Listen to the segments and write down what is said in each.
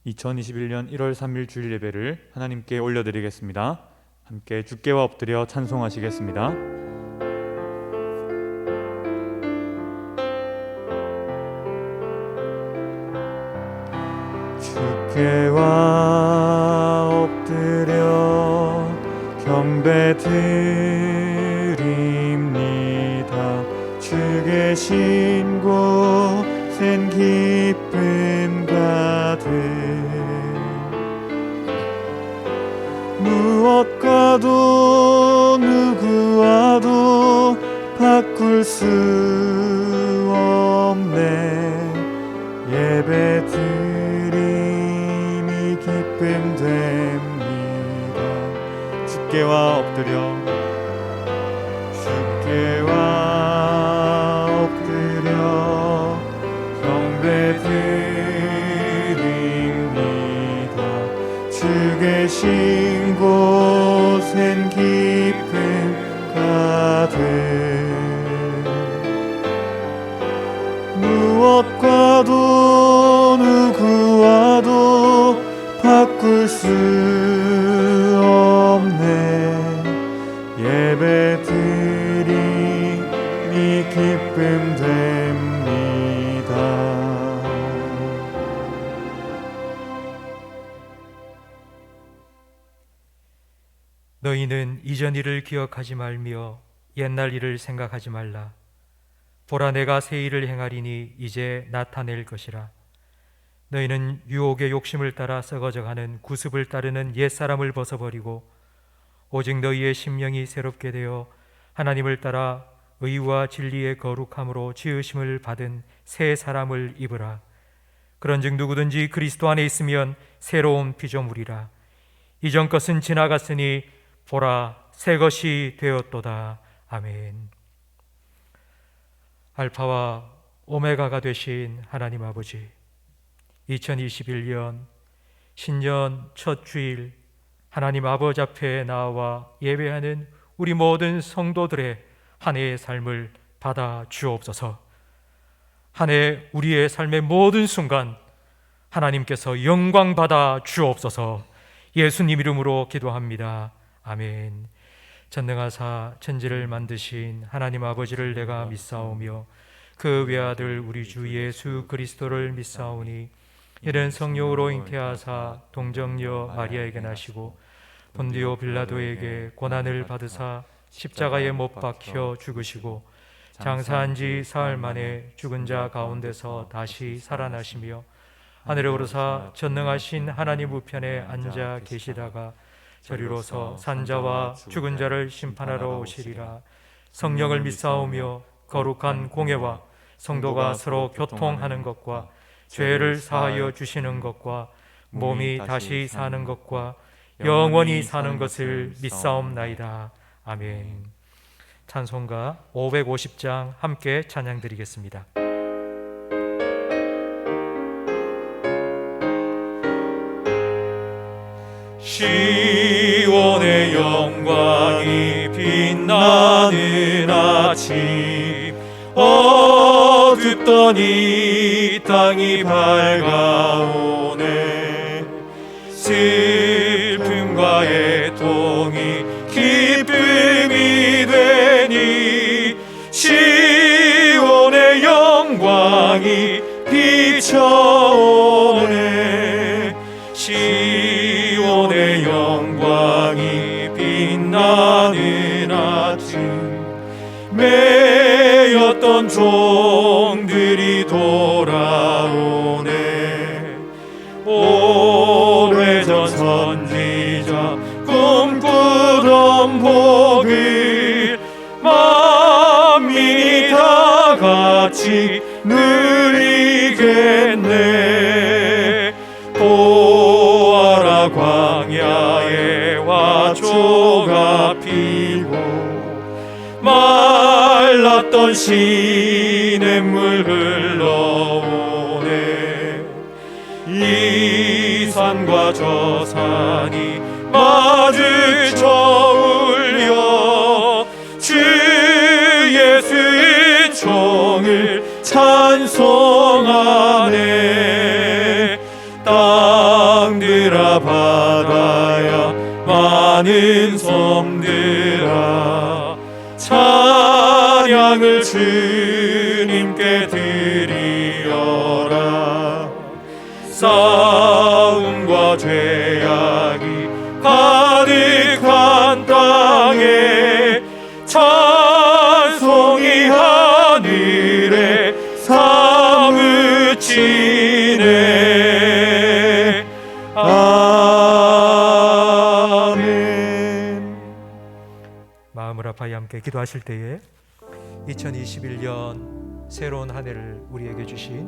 2021년 1월 3일 주일 예배를 하나님께 올려드리겠습니다. 함께 주께와 엎드려 찬송하시겠습니다. 주께와 엎드려 경배드립니다. 주 계신 곳엔 기쁨 가득, 무엇과도 누구와도 바꿀 수 없네. 예배드림이 기쁨 됩니다. 주께와 엎드려 경배드립니다. 주 계신 곳엔 기쁨 가득, 무엇과도 누구와도 바꿀 수 없네. 예배드림이 기쁨 됩니다. 너희는 이전 일을 기억하지 말며 옛날 일을 생각하지 말라. 보라, 내가 새 일을 행하리니 이제 나타낼 것이라. 너희는 유혹의 욕심을 따라 썩어져가는 구습을 따르는 옛사람을 벗어버리고 오직 너희의 심령이 새롭게 되어 하나님을 따라 의와 진리의 거룩함으로 지으심을 받은 새 사람을 입으라. 그런즉 누구든지 그리스도 안에 있으면 새로운 피조물이라. 이전 것은 지나갔으니 보라, 새 것이 되었도다. 아멘. 알파와 오메가가 되신 하나님 아버지, 2021년 신년 첫 주일 하나님 아버지 앞에 나와 예배하는 우리 모든 성도들의 한 해의 삶을 받아 주옵소서. 한 해 우리의 삶의 모든 순간 하나님께서 영광 받아 주옵소서. 예수님 이름으로 기도합니다. 아멘. 전능하사 천지를 만드신 하나님 아버지를 내가 믿사오며 그 외아들 우리 주 예수 그리스도를 믿사오니 이는 성령으로 잉태하사 동정녀 마리아에게 나시고 본디오 빌라도에게 고난을 받으사 십자가에 못 박혀 죽으시고 장사한 지 사흘 만에 죽은 자 가운데서 다시 살아나시며 하늘에 오르사 전능하신 하나님 우편에 앉아 계시다가 저리로서 산자와 죽은 자를 심판하러 오시리라. 성령을 믿사오며 거룩한 공예와 성도가 서로 교통하는 것과 죄를 사하여 주시는 것과 몸이 다시 사는 것과 영원히 사는 것을 믿사옵나이다. 아멘. 찬송가 550장 함께 찬양드리겠습니다. 시온의 영광이 빛나는 아침, 어둡던 이 땅이 밝아오네. 슬픔과 애통이 기쁨이 되니 시온의 영광이 비춰오네. 시온의 영광이 빛나는 아침, 매였던 종들이 돌아오네. 오래전 선지자 꿈꾸던 복을 만민이 다 같이 누리겠네. 보아라, 광야에 화초가 피고 말랐던 시냇물 흘러오네. 이 산과 저 산이 마주쳐 울려 주 예수의 종을 찬송하네. 우리가 받아야 많은 성들아 찬양을 주님께 드리어라. 싸움과 죄악이 가득한 땅에 찬송이 하늘에 사무치네. 아멘. 마음을 아파야 함께 기도하실 때에 2021년 새로운 한 해를 우리에게 주신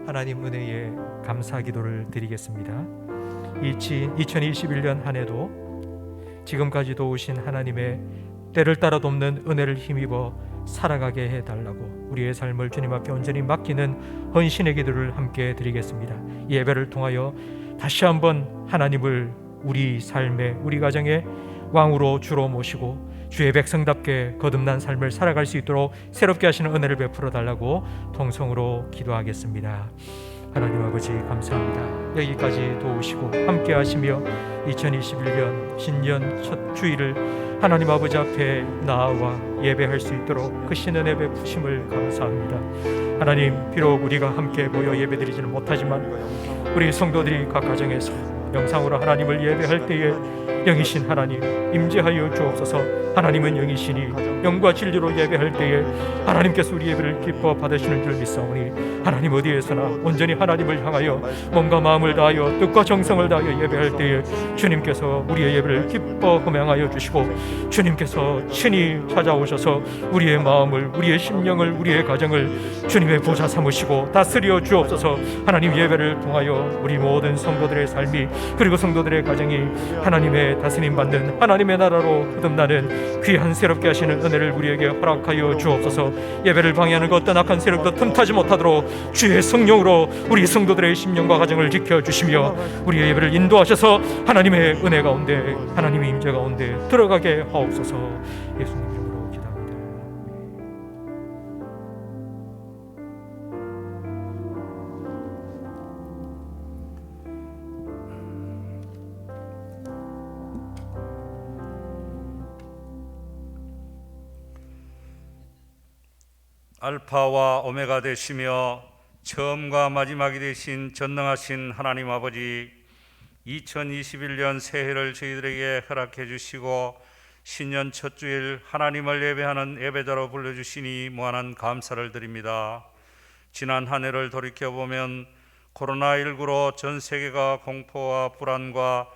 하나님 은혜에 감사 기도를 드리겠습니다. 2021년 한 해도 지금까지 도우신 하나님의 때를 따라 돕는 은혜를 힘입어 살아가게 해달라고 우리의 삶을 주님 앞에 온전히 맡기는 헌신의 기도를 함께 드리겠습니다. 이 예배를 통하여 다시 한번 하나님을 우리 삶에, 우리 가정에 왕으로 주로 모시고 주의 백성답게 거듭난 삶을 살아갈 수 있도록 새롭게 하시는 은혜를 베풀어 달라고 통성으로 기도하겠습니다. 하나님 아버지 감사합니다. 여기까지 도우시고 함께 하시며 2021년 신년 첫 주일을 하나님 아버지 앞에 나아와 예배할 수 있도록 그 신은혜 베푸심을 감사합니다. 하나님, 비록 우리가 함께 모여 예배드리지는 못하지만 우리 성도들이 각 가정에서 영상으로 하나님을 예배할 때에 영이신 하나님 임재하여 주옵소서. 하나님은 영이시니 영과 진리로 예배할 때에 하나님께서 우리 예배를 기뻐 받으시는 줄 믿사오니 하나님 어디에서나 온전히 하나님을 향하여 몸과 마음을 다하여 뜻과 정성을 다하여 예배할 때에 주님께서 우리의 예배를 기뻐 흠양하여 주시고 주님께서 친히 찾아오셔서 우리의 마음을, 우리의 심령을, 우리의 가정을 주님의 보좌 삼으시고 다스려 주옵소서. 하나님 예배를 통하여 우리 모든 성도들의 삶이 그리고 성도들의 가정이 하나님의 다스림 받는 하나님의 나라로 거듭나는 귀한 새롭게 하시는 은혜를 우리에게 허락하여 주옵소서. 예배를 방해하는 것 어떤 악한 세력도 틈타지 못하도록 주의 성령으로 우리 성도들의 심령과 가정을 지켜주시며 우리의 예배를 인도하셔서 하나님의 은혜 가운데, 하나님의 임재 가운데 들어가게 하옵소서. 예수님 이름으로 기도합니다. 알파와 오메가 되시며 처음과 마지막이 되신 전능하신 하나님 아버지, 2021년 새해를 저희들에게 허락해 주시고 신년 첫 주일 하나님을 예배하는 예배자로 불러주시니 무한한 감사를 드립니다. 지난 한 해를 돌이켜보면 코로나19로 전 세계가 공포와 불안과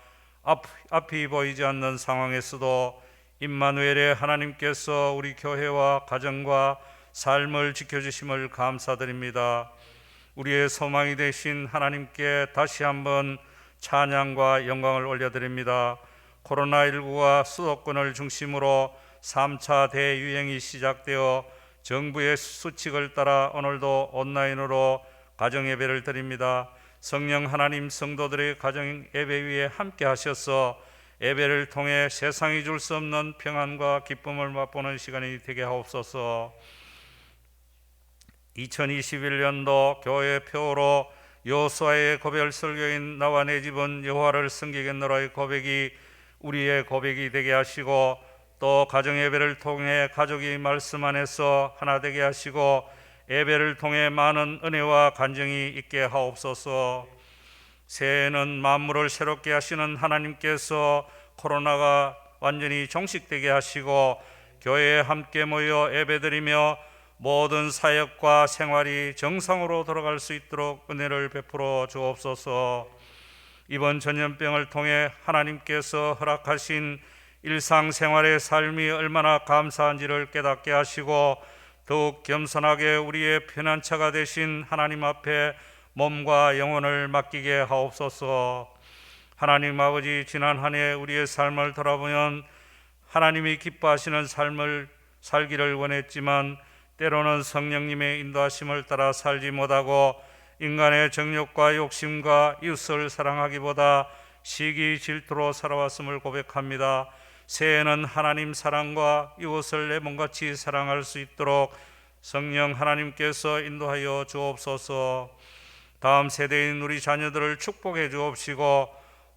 앞이 보이지 않는 상황에서도 임마누엘의 하나님께서 우리 교회와 가정과 삶을 지켜주심을 감사드립니다. 우리의 소망이 되신 하나님께 다시 한번 찬양과 영광을 올려드립니다. 코로나19가 수도권을 중심으로 3차 대유행이 시작되어 정부의 수칙을 따라 오늘도 온라인으로 가정예배를 드립니다. 성령 하나님, 성도들의 가정 예배 위에 함께 하셔서 예배를 통해 세상이 줄 수 없는 평안과 기쁨을 맛보는 시간이 되게 하옵소서. 2021년도 교회 표어로 여호수아의 고별 설교인 나와 내 집은 여호와를 섬기겠노라의 고백이 우리의 고백이 되게 하시고, 또 가정 예배를 통해 가족이 말씀 안에서 하나 되게 하시고 예배를 통해 많은 은혜와 간증이 있게 하옵소서. 새해에는 만물을 새롭게 하시는 하나님께서 코로나가 완전히 종식되게 하시고 교회에 함께 모여 예배드리며 모든 사역과 생활이 정상으로 돌아갈 수 있도록 은혜를 베풀어 주옵소서. 이번 전염병을 통해 하나님께서 허락하신 일상생활의 삶이 얼마나 감사한지를 깨닫게 하시고 더욱 겸손하게 우리의 피난처가 되신 하나님 앞에 몸과 영혼을 맡기게 하옵소서. 하나님 아버지, 지난 한 해 우리의 삶을 돌아보면 하나님이 기뻐하시는 삶을 살기를 원했지만 때로는 성령님의 인도하심을 따라 살지 못하고 인간의 정욕과 욕심과 이웃을 사랑하기보다 시기 질투로 살아왔음을 고백합니다. 새해에는 하나님 사랑과 이웃을 내 몸같이 사랑할 수 있도록 성령 하나님께서 인도하여 주옵소서. 다음 세대인 우리 자녀들을 축복해 주옵시고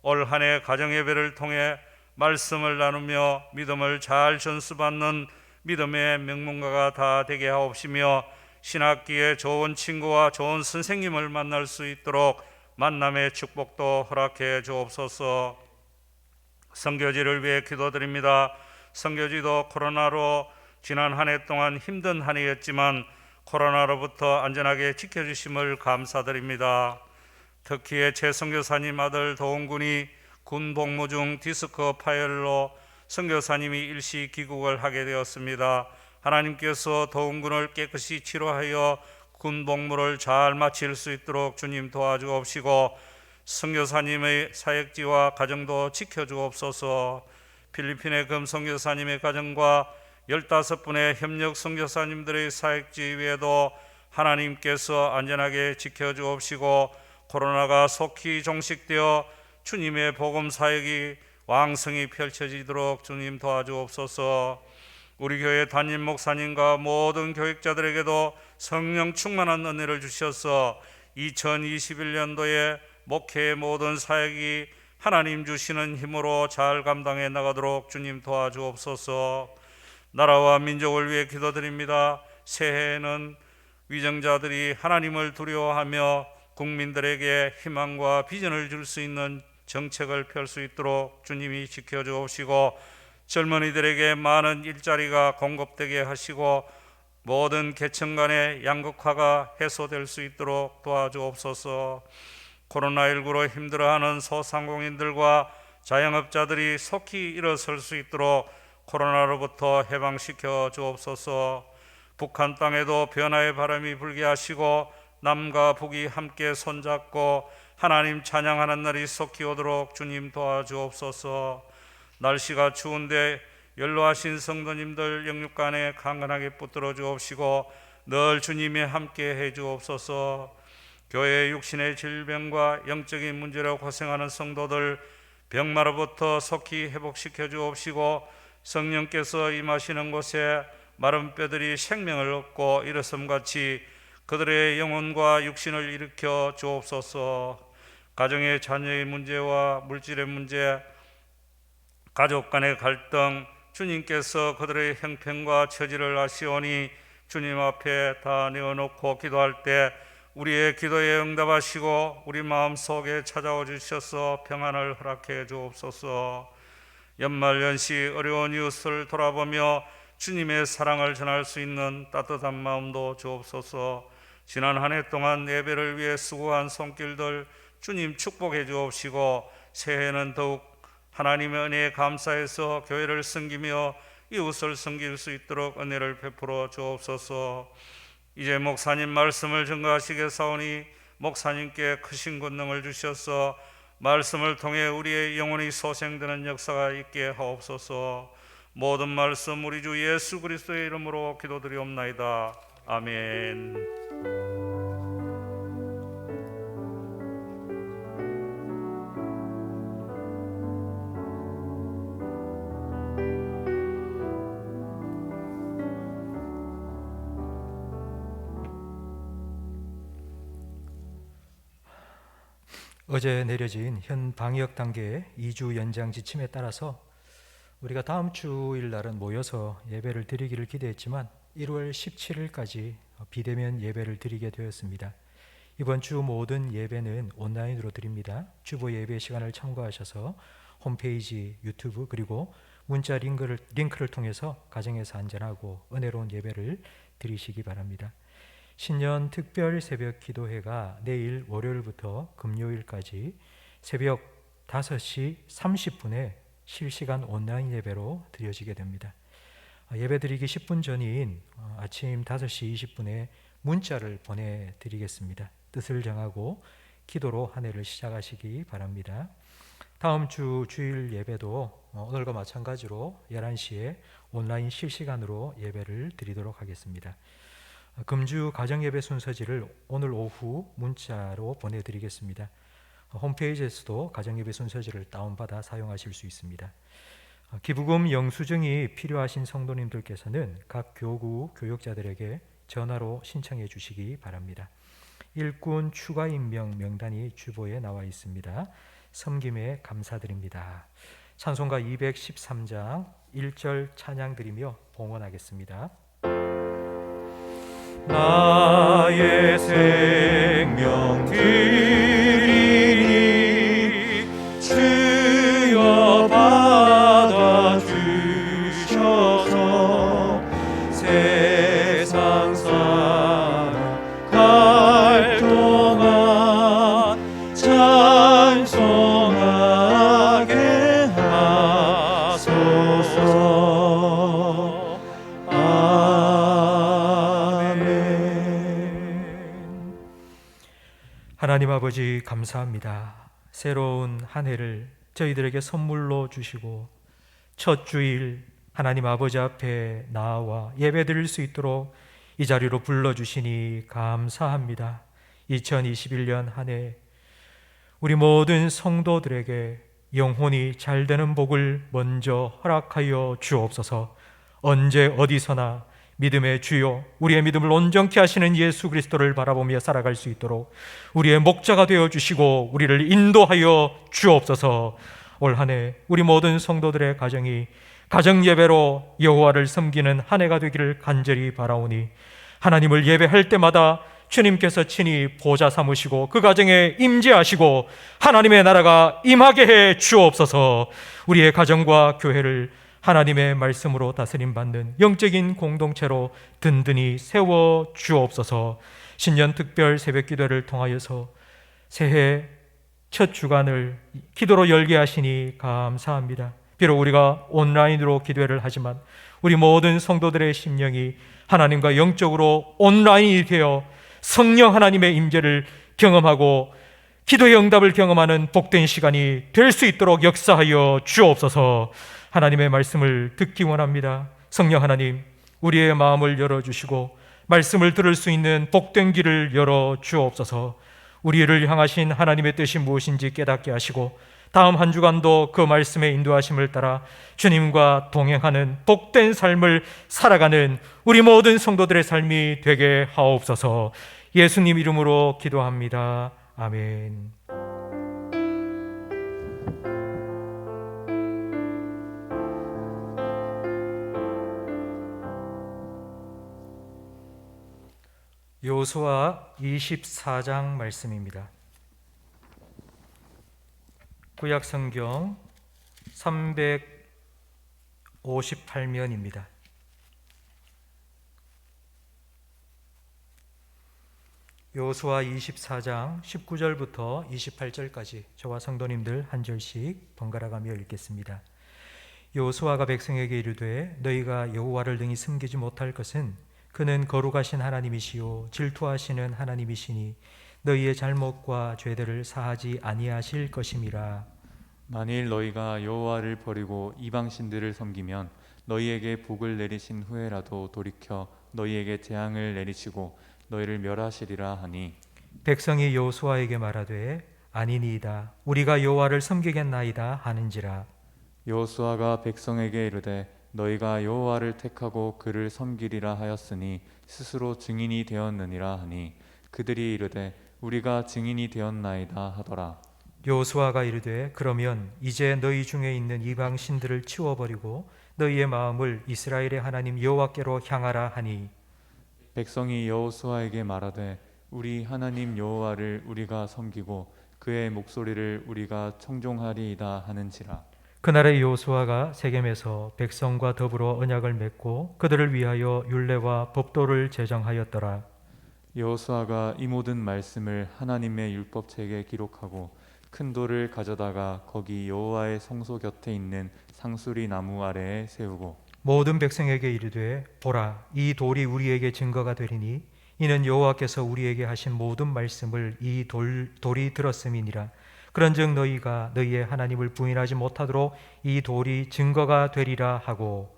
올 한 해 가정 예배를 통해 말씀을 나누며 믿음을 잘 전수받는 믿음의 명문가가 다 되게 하옵시며 신학기에 좋은 친구와 좋은 선생님을 만날 수 있도록 만남의 축복도 허락해 주옵소서. 선교지를 위해 기도드립니다. 선교지도 코로나로 지난 한 해 동안 힘든 한 해였지만 코로나로부터 안전하게 지켜주심을 감사드립니다. 특히 제 선교사님 아들 도훈군이 군 복무 중 디스크 파열로 선교사님이 일시 귀국을 하게 되었습니다. 하나님께서 도훈군을 깨끗이 치료하여 군 복무를 잘 마칠 수 있도록 주님 도와주옵시고 선교사님의 사역지와 가정도 지켜주옵소서. 필리핀의 금 선교사님의 가정과 15분의 협력 선교사님들의 사역지 외에도 하나님께서 안전하게 지켜주옵시고 코로나가 속히 종식되어 주님의 복음 사역이 왕성히 펼쳐지도록 주님 도와주옵소서. 우리 교회 담임 목사님과 모든 교육자들에게도 성령 충만한 은혜를 주셔서 2021년도에 목회의 모든 사역이 하나님 주시는 힘으로 잘 감당해 나가도록 주님 도와주옵소서. 나라와 민족을 위해 기도드립니다. 새해에는 위정자들이 하나님을 두려워하며 국민들에게 희망과 비전을 줄 수 있는 정책을 펼 수 있도록 주님이 지켜주옵시고 젊은이들에게 많은 일자리가 공급되게 하시고 모든 계층 간의 양극화가 해소될 수 있도록 도와주옵소서. 코로나19로 힘들어하는 소상공인들과 자영업자들이 속히 일어설 수 있도록 코로나로부터 해방시켜 주옵소서. 북한 땅에도 변화의 바람이 불게 하시고 남과 북이 함께 손잡고 하나님 찬양하는 날이 속히 오도록 주님 도와주옵소서. 날씨가 추운데 연로하신 성도님들 영육간에 강건하게 붙들어 주옵시고 늘 주님이 함께 해 주옵소서. 교회의 육신의 질병과 영적인 문제로 고생하는 성도들 병마로부터 속히 회복시켜 주옵시고 성령께서 임하시는 곳에 마른 뼈들이 생명을 얻고 일어섬같이 그들의 영혼과 육신을 일으켜 주옵소서. 가정의 자녀의 문제와 물질의 문제, 가족 간의 갈등, 주님께서 그들의 형편과 처지를 아시오니 주님 앞에 다 내어놓고 기도할 때 우리의 기도에 응답하시고 우리 마음속에 찾아와 주셔서 평안을 허락해 주옵소서. 연말연시 어려운 이웃을 돌아보며 주님의 사랑을 전할 수 있는 따뜻한 마음도 주옵소서. 지난 한 해 동안 예배를 위해 수고한 손길들 주님 축복해 주옵시고 새해에는 더욱 하나님의 은혜에 감사해서 교회를 섬기며 이웃을 섬길 수 있도록 은혜를 베풀어 주옵소서. 이제 목사님 말씀을 증거하시겠사오니 목사님께 크신 권능을 주셔서 말씀을 통해 우리의 영혼이 소생되는 역사가 있게 하옵소서. 모든 말씀 우리 주 예수 그리스도의 이름으로 기도드리옵나이다. 아멘. 어제 내려진 현 방역 단계의 2주 연장 지침에 따라서 우리가 다음 주일 날은 모여서 예배를 드리기를 기대했지만 1월 17일까지 비대면 예배를 드리게 되었습니다. 이번 주 모든 예배는 온라인으로 드립니다. 주보 예배 시간을 참고하셔서 홈페이지, 유튜브 그리고 문자 링크를 통해서 가정에서 안전하고 은혜로운 예배를 드리시기 바랍니다. 신년 특별 새벽 기도회가 내일 월요일부터 금요일까지 새벽 5시 30분에 실시간 온라인 예배로 드려지게 됩니다. 예배 드리기 10분 전인 아침 5시 20분에 문자를 보내드리겠습니다. 뜻을 정하고 기도로 한 해를 시작하시기 바랍니다. 다음 주 주일 예배도 오늘과 마찬가지로 11시에 온라인 실시간으로 예배를 드리도록 하겠습니다. 금주 가정예배 순서지를 오늘 오후 문자로 보내드리겠습니다. 홈페이지에서도 가정예배 순서지를 다운받아 사용하실 수 있습니다. 기부금 영수증이 필요하신 성도님들께서는 각 교구 교육자들에게 전화로 신청해 주시기 바랍니다. 일꾼 추가 임명 명단이 주보에 나와 있습니다. 섬김에 감사드립니다. 찬송가 213장 1절 찬양 드리며 봉헌하겠습니다. 나의 생명 드리니 주여 받아주셔서 세상 살아갈 동안 찬송하게 하소서. 하나님 아버지 감사합니다. 새로운 한 해를 저희들에게 선물로 주시고 첫 주일 하나님 아버지 앞에 나와 예배드릴 수 있도록 이 자리로 불러주시니 감사합니다. 2021년 한 해 우리 모든 성도들에게 영혼이 잘되는 복을 먼저 허락하여 주옵소서. 언제 어디서나 믿음의 주요 우리의 믿음을 온전케 하시는 예수 그리스도를 바라보며 살아갈 수 있도록 우리의 목자가 되어 주시고 우리를 인도하여 주옵소서. 올 한 해 우리 모든 성도들의 가정이 가정 예배로 여호와를 섬기는 한 해가 되기를 간절히 바라오니 하나님을 예배할 때마다 주님께서 친히 보좌 삼으시고 그 가정에 임재하시고 하나님의 나라가 임하게 해 주옵소서. 우리의 가정과 교회를 하나님의 말씀으로 다스림 받는 영적인 공동체로 든든히 세워 주옵소서. 신년 특별 새벽 기도를 통하여서 새해 첫 주간을 기도로 열게 하시니 감사합니다. 비록 우리가 온라인으로 기도를 하지만 우리 모든 성도들의 심령이 하나님과 영적으로 온라인이 되어 성령 하나님의 임재를 경험하고 기도의 응답을 경험하는 복된 시간이 될 수 있도록 역사하여 주옵소서. 하나님의 말씀을 듣기 원합니다. 성령 하나님, 우리의 마음을 열어주시고 말씀을 들을 수 있는 복된 길을 열어 주옵소서. 우리를 향하신 하나님의 뜻이 무엇인지 깨닫게 하시고 다음 한 주간도 그 말씀의 인도하심을 따라 주님과 동행하는 복된 삶을 살아가는 우리 모든 성도들의 삶이 되게 하옵소서. 예수님 이름으로 기도합니다. 아멘. 여호수아 24장 말씀입니다. 구약 성경 358면입니다. 여호수아 24장 19절부터 28절까지 저와 성도님들 한 절씩 번갈아 가며 읽겠습니다. 여호수아가 백성에게 이르되 너희가 여호와를 능히 섬기지 못할 것은 그는 거룩하신 하나님이시요 질투하시는 하나님이시니 너희의 잘못과 죄들을 사하지 아니하실 것임이라. 만일 너희가 여호와를 버리고 이방 신들을 섬기면 너희에게 복을 내리신 후에라도 돌이켜 너희에게 재앙을 내리시고 너희를 멸하시리라 하니 백성이 여호수아에게 말하되 아니니이다 우리가 여호와를 섬기겠나이다 하는지라. 여호수아가 백성에게 이르되 너희가 여호와를 택하고 그를 섬기리라 하였으니 스스로 증인이 되었느니라 하니 그들이 이르되 우리가 증인이 되었나이다 하더라. 여호수아가 이르되 그러면 이제 너희 중에 있는 이방 신들을 치워버리고 너희의 마음을 이스라엘의 하나님 여호와께로 향하라 하니 백성이 여호수아에게 말하되 우리 하나님 여호와를 우리가 섬기고 그의 목소리를 우리가 청종하리이다 하는지라. 그날의 여호수아가 세겜에서 백성과 더불어 언약을 맺고 그들을 위하여 율례와 법도를 제정하였더라. 여호수아가 이 모든 말씀을 하나님의 율법책에 기록하고 큰 돌을 가져다가 거기 여호와의 성소 곁에 있는 상수리 나무 아래에 세우고 모든 백성에게 이르되 보라 이 돌이 우리에게 증거가 되리니 이는 여호와께서 우리에게 하신 모든 말씀을 이 돌이 들었음이니라. 그런즉 너희가 너희의 하나님을 부인하지 못하도록 이 돌이 증거가 되리라 하고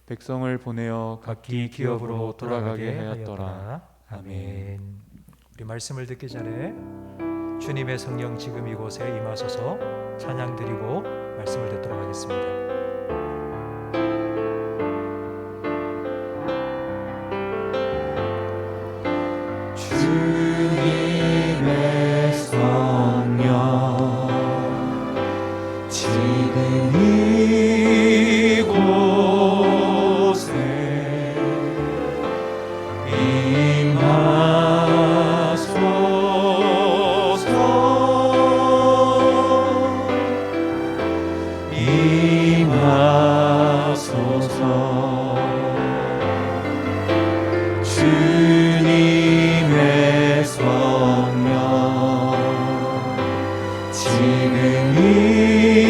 백성을 보내어 각기 기업으로 돌아가게 하였더라. 아멘. 우리 말씀을 듣기 전에 주님의 성령 지금 이곳에 임하소서 찬양 드리고 말씀을 듣도록 하겠습니다. 주님의 성령 임하소서. 주님의 성령 지금 이곳에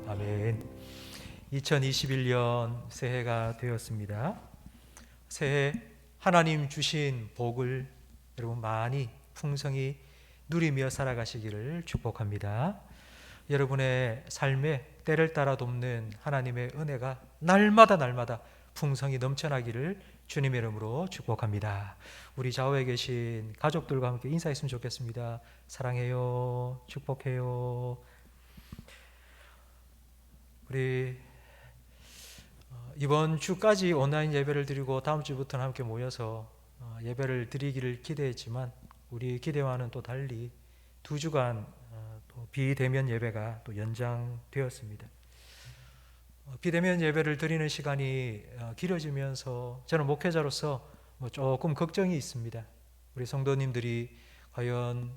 아멘. 2021년 새해가 되었습니다. 새해 하나님 주신 복을 여러분 많이 풍성히 누리며 살아가시기를 축복합니다. 여러분의 삶에 때를 따라 돕는 하나님의 은혜가 날마다 풍성히 넘쳐나기를 주님의 이름으로 축복합니다. 우리 좌우에 계신 가족들과 함께 인사했으면 좋겠습니다. 사랑해요. 축복해요. 우리 이번 주까지 온라인 예배를 드리고 다음 주부터는 함께 모여서 예배를 드리기를 기대했지만 우리 기대와는 또 달리 2주간 또 비대면 예배가 또 연장되었습니다. 비대면 예배를 드리는 시간이 길어지면서 저는 목회자로서 조금 걱정이 있습니다. 우리 성도님들이 과연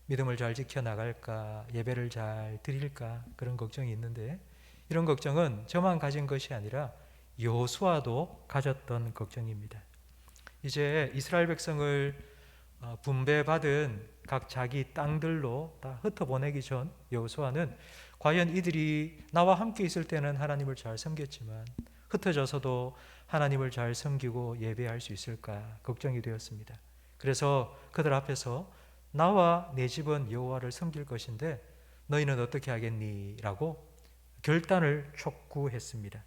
믿음을 잘 지켜나갈까, 예배를 잘 드릴까, 그런 걱정이 있는데 이런 걱정은 저만 가진 것이 아니라 여호수아도 가졌던 걱정입니다. 이제 이스라엘 백성을 분배받은 각 자기 땅들로 다 흩어보내기 전 여호수아는 과연 이들이 나와 함께 있을 때는 하나님을 잘 섬겼지만 흩어져서도 하나님을 잘 섬기고 예배할 수 있을까 걱정이 되었습니다. 그래서 그들 앞에서 나와 내 집은 여호와를 섬길 것인데 너희는 어떻게 하겠니? 라고 결단을 촉구했습니다.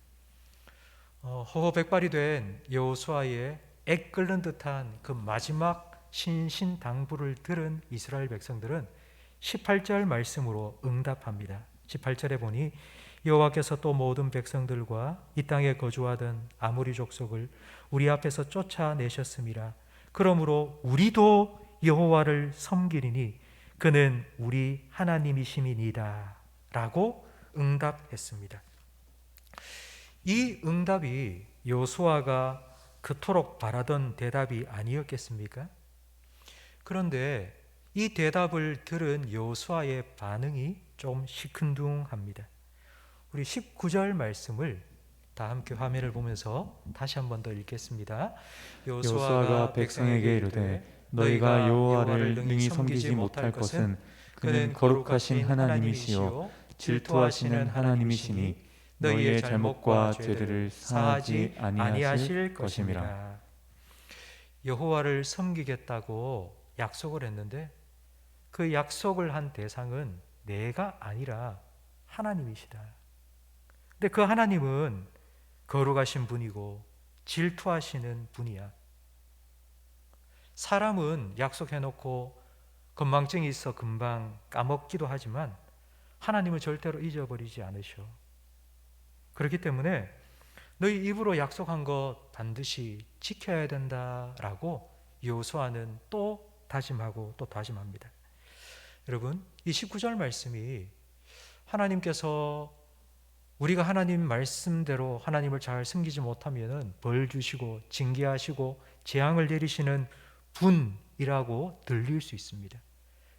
허허백발이 된 여호수아의 액 끓는 듯한 그 마지막 신신당부를 들은 이스라엘 백성들은 18절 말씀으로 응답합니다. 18절에 보니 여호와께서 또 모든 백성들과 이 땅에 거주하던 아모리 족속을 우리 앞에서 쫓아내셨음이라. 그러므로 우리도 여호와를 섬기리니 그는 우리 하나님이심이니이다 라고 응답했습니다. 이 응답이 여호수아가 그토록 바라던 대답이 아니었겠습니까? 그런데 이 대답을 들은 여호수아의 반응이 좀 시큰둥합니다. 우리 19절 말씀을 다 함께 화면을 보면서 다시 한 번 더 읽겠습니다. 여호수아가 백성에게 이르되 너희가 여호와를 능히 섬기지 못할 것은 그는 거룩하신 하나님이시요 질투하시는 하나님이시니 너희의 잘못과 죄들을 사하지 아니하실 것임이라. 여호와를 섬기겠다고 약속을 했는데 그 약속을 한 대상은 내가 아니라 하나님이시다. 근데 그 하나님은 거룩하신 분이고 질투하시는 분이야. 사람은 약속해놓고 건망증이 있어 금방 까먹기도 하지만 하나님은 절대로 잊어버리지 않으셔. 그렇기 때문에 너희 입으로 약속한 것 반드시 지켜야 된다라고 여호수아는 또 다짐하고 또 다짐합니다. 여러분, 이 19절 말씀이 하나님께서 우리가 하나님 말씀대로 하나님을 잘 섬기지 못하면 벌 주시고 징계하시고 재앙을 내리시는 분이라고 들릴 수 있습니다.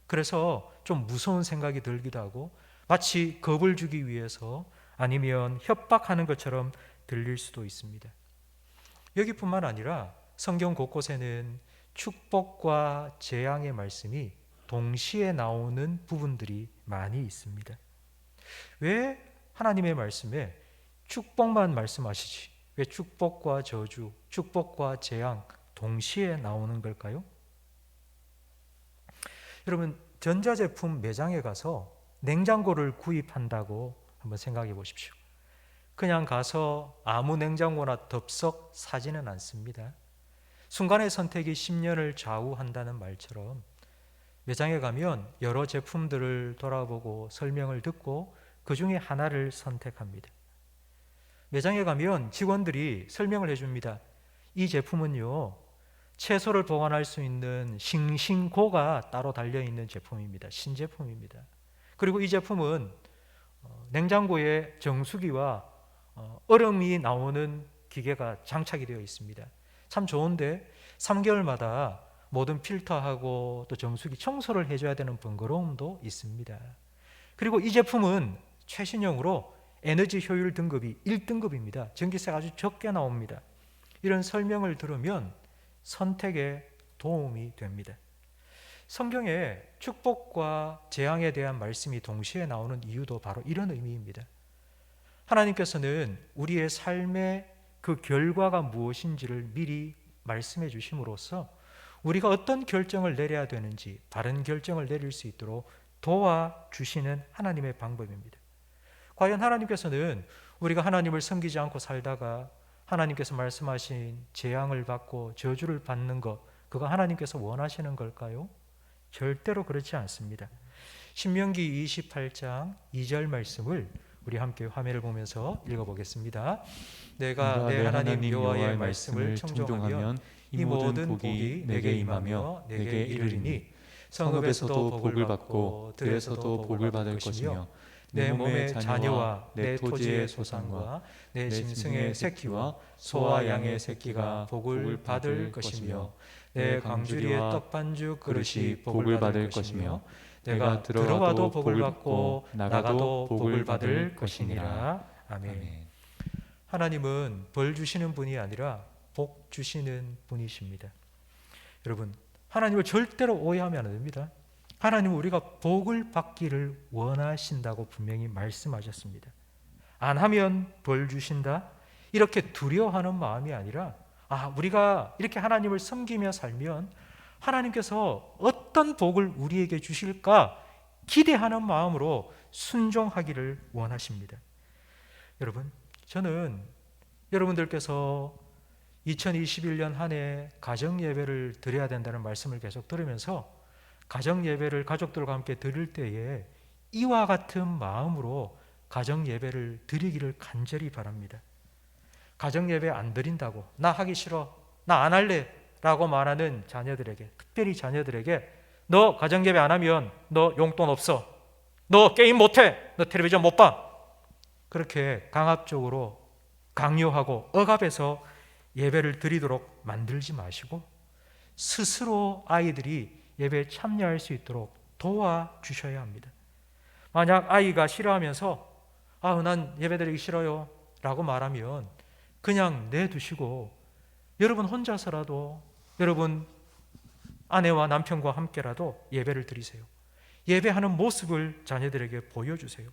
그래서 좀 무서운 생각이 들기도 하고 마치 겁을 주기 위해서 아니면 협박하는 것처럼 들릴 수도 있습니다. 여기뿐만 아니라 성경 곳곳에는 축복과 재앙의 말씀이 동시에 나오는 부분들이 많이 있습니다. 왜 하나님의 말씀에 축복만 말씀하시지 왜 축복과 저주, 축복과 재앙 동시에 나오는 걸까요? 여러분, 전자제품 매장에 가서 냉장고를 구입한다고 한번 생각해 보십시오. 그냥 가서 아무 냉장고나 덥석 사지는 않습니다. 순간의 선택이 10년을 좌우한다는 말처럼 매장에 가면 여러 제품들을 돌아보고 설명을 듣고 그 중에 하나를 선택합니다. 매장에 가면 직원들이 설명을 해줍니다. 이 제품은요, 채소를 보관할 수 있는 싱싱고가 따로 달려있는 제품입니다. 신제품입니다. 그리고 이 제품은 냉장고에 정수기와 얼음이 나오는 기계가 장착이 되어 있습니다. 참 좋은데 3개월마다 모든 필터하고 또 정수기 청소를 해줘야 되는 번거로움도 있습니다. 그리고 이 제품은 최신형으로 에너지 효율 등급이 1등급입니다. 전기세가 아주 적게 나옵니다. 이런 설명을 들으면 선택에 도움이 됩니다. 성경에 축복과 재앙에 대한 말씀이 동시에 나오는 이유도 바로 이런 의미입니다. 하나님께서는 우리의 삶의 그 결과가 무엇인지를 미리 말씀해 주심으로써 우리가 어떤 결정을 내려야 되는지 바른 결정을 내릴 수 있도록 도와주시는 하나님의 방법입니다. 과연 하나님께서는 우리가 하나님을 섬기지 않고 살다가 하나님께서 말씀하신 재앙을 받고 저주를 받는 것, 그거 하나님께서 원하시는 걸까요? 절대로 그렇지 않습니다. 신명기 28장 2절 말씀을 우리 함께 화면을 보면서 읽어보겠습니다. 내가 내 하나님 여호와의 말씀을 청종하면 이 모든 복이 내게 임하며 내게 이르리니 성읍에서도 복을 받고 들에서도 복을 받을 것이며 내 몸의 자녀와 내 토지의 소산과 내 짐승의 새끼와 소와 양의 새끼가 복을 받을 것이며 내 광주리의 떡반죽 그릇이 복을 받을 것이며 내가 들어와도 복을 받고 나가도 복을 받을 것이니라. 아멘. 하나님은 벌 주시는 분이 아니라 복 주시는 분이십니다. 여러분, 하나님을 절대로 오해하면 안 됩니다. 하나님은 우리가 복을 받기를 원하신다고 분명히 말씀하셨습니다. 안 하면 벌 주신다? 이렇게 두려워하는 마음이 아니라 우리가 이렇게 하나님을 섬기며 살면 하나님께서 어떤 복을 우리에게 주실까 기대하는 마음으로 순종하기를 원하십니다. 여러분, 저는 여러분들께서 2021년 한 해 가정 예배를 드려야 된다는 말씀을 계속 들으면서 가정 예배를 가족들과 함께 드릴 때에 이와 같은 마음으로 가정 예배를 드리기를 간절히 바랍니다. 가정 예배 안 드린다고, 나 하기 싫어, 나 안 할래 라고 말하는 자녀들에게, 특별히 자녀들에게 너 가정 예배 안 하면 너 용돈 없어, 너 게임 못해, 너 텔레비전 못 봐, 그렇게 강압적으로 강요하고 억압해서 예배를 드리도록 만들지 마시고 스스로 아이들이 예배에 참여할 수 있도록 도와주셔야 합니다. 만약 아이가 싫어하면서 난 예배드리기 싫어요 라고 말하면 그냥 내두시고 여러분 혼자서라도 여러분 아내와 남편과 함께라도 예배를 드리세요. 예배하는 모습을 자녀들에게 보여주세요.